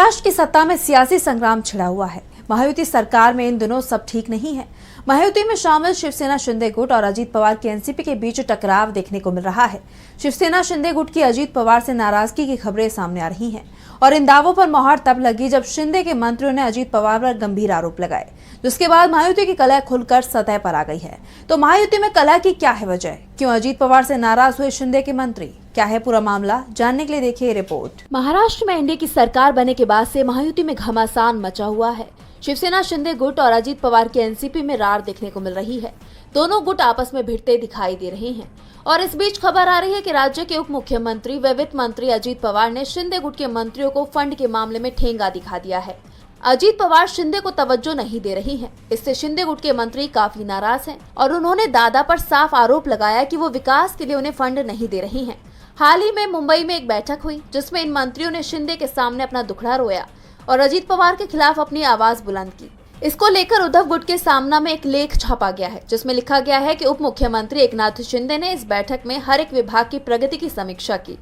महाराष्ट्र की सत्ता में सियासी संग्राम छिड़ा हुआ है। महायुति सरकार में इन दिनों सब ठीक नहीं है। महायुति में शामिल शिवसेना शिंदे गुट और अजीत पवार की एनसीपी के बीच टकराव देखने को मिल रहा है। शिवसेना शिंदे गुट की अजीत पवार से नाराजगी की खबरें सामने आ रही हैं और इन दावों पर मोहर तब लगी जब शिंदे के मंत्रियों ने अजीत पवार पर गंभीर आरोप लगाए, जिसके बाद महायुति की कलह खुलकर सतह पर आ गई है। तो महायुति में कलह की क्या है वजह? क्यों अजीत पवार से नाराज हुए शिंदे के मंत्री? क्या है पूरा मामला? जानने के लिए देखिए रिपोर्ट। महाराष्ट्र में एनडीए की सरकार बनने के बाद से महायुति में घमासान मचा हुआ है। शिवसेना शिंदे गुट और अजीत पवार की एनसीपी में रार देखने को मिल रही है। दोनों गुट आपस में भिड़ते दिखाई दे रहे हैं और इस बीच खबर आ रही है कि राज्य के उप मुख्यमंत्री व वित्त मंत्री अजीत पवार ने शिंदे गुट के मंत्रियों को फंड के मामले में ठेंगा दिखा दिया है। अजीत पवार शिंदे को तवज्जो नहीं दे रही हैं। इससे शिंदे गुट के मंत्री काफी नाराज हैं और उन्होंने दादा पर साफ आरोप लगाया कि वो विकास के लिए उन्हें फंड नहीं दे रही हैं। हाल ही में मुंबई में एक बैठक हुई जिसमें इन मंत्रियों ने शिंदे के सामने अपना दुखड़ा रोया और अजीत पवार के खिलाफ अपनी आवाज बुलंद की। इसको लेकर उद्धव गुट के सामना में एक लेख छापा गया है जिसमें लिखा गया है कि उप मुख्यमंत्री एकनाथ शिंदे ने इस बैठक में हर एक विभाग की प्रगति की समीक्षा की।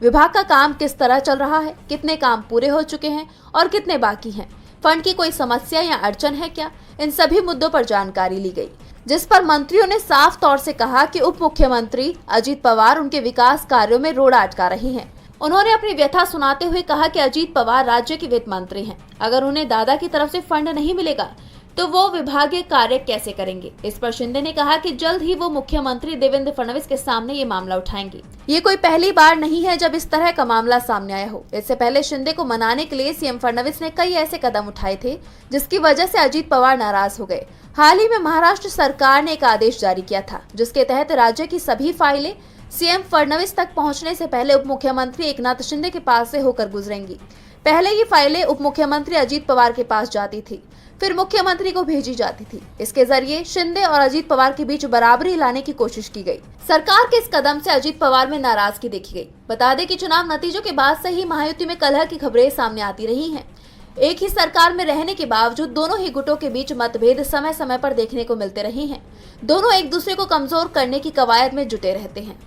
विभाग का काम किस तरह चल रहा है, कितने काम पूरे हो चुके हैं और कितने बाकी हैं, फंड की कोई समस्या या अड़चन है क्या, इन सभी मुद्दों पर जानकारी ली गई, जिस पर मंत्रियों ने साफ तौर से कहा कि उप मुख्यमंत्री अजीत पवार उनके विकास कार्यों में रोड़ा अटका रही हैं। उन्होंने अपनी व्यथा सुनाते हुए कहा कि अजीत पवार राज्य के वित्त मंत्री हैं। अगर उन्हें दादा की तरफ से फंड नहीं मिलेगा तो वो विभागीय कार्य कैसे करेंगे। इस पर शिंदे ने कहा कि जल्द ही वो मुख्यमंत्री देवेंद्र फडणवीस के सामने ये मामला उठाएंगे। ये कोई पहली बार नहीं है जब इस तरह का मामला सामने आया हो। इससे पहले शिंदे को मनाने के लिए सीएम फडणवीस ने कई ऐसे कदम उठाए थे जिसकी वजह से अजीत पवार नाराज हो गए। हाल ही में महाराष्ट्र सरकार ने एक आदेश जारी किया था जिसके तहत राज्य की सभी फाइलें सीएम फडणवीस तक पहुंचने से पहले उप मुख्यमंत्री एकनाथ शिंदे के पास से होकर गुजरेंगी। पहले ये फाइलें उप मुख्यमंत्री अजीत पवार के पास जाती थी, फिर मुख्यमंत्री को भेजी जाती थी। इसके जरिए शिंदे और अजीत पवार के बीच बराबरी लाने की कोशिश की गई। सरकार के इस कदम से अजीत पवार में नाराजगी देखी गई। बता दें कि चुनाव नतीजों के बाद से ही महायुति में कलह की खबरें सामने आती रही हैं। एक ही सरकार में रहने के बावजूद दोनों ही गुटों के बीच मतभेद समय समय पर देखने को मिलते रहे हैं। दोनों एक दूसरे को कमजोर करने की कवायद में जुटे रहते हैं।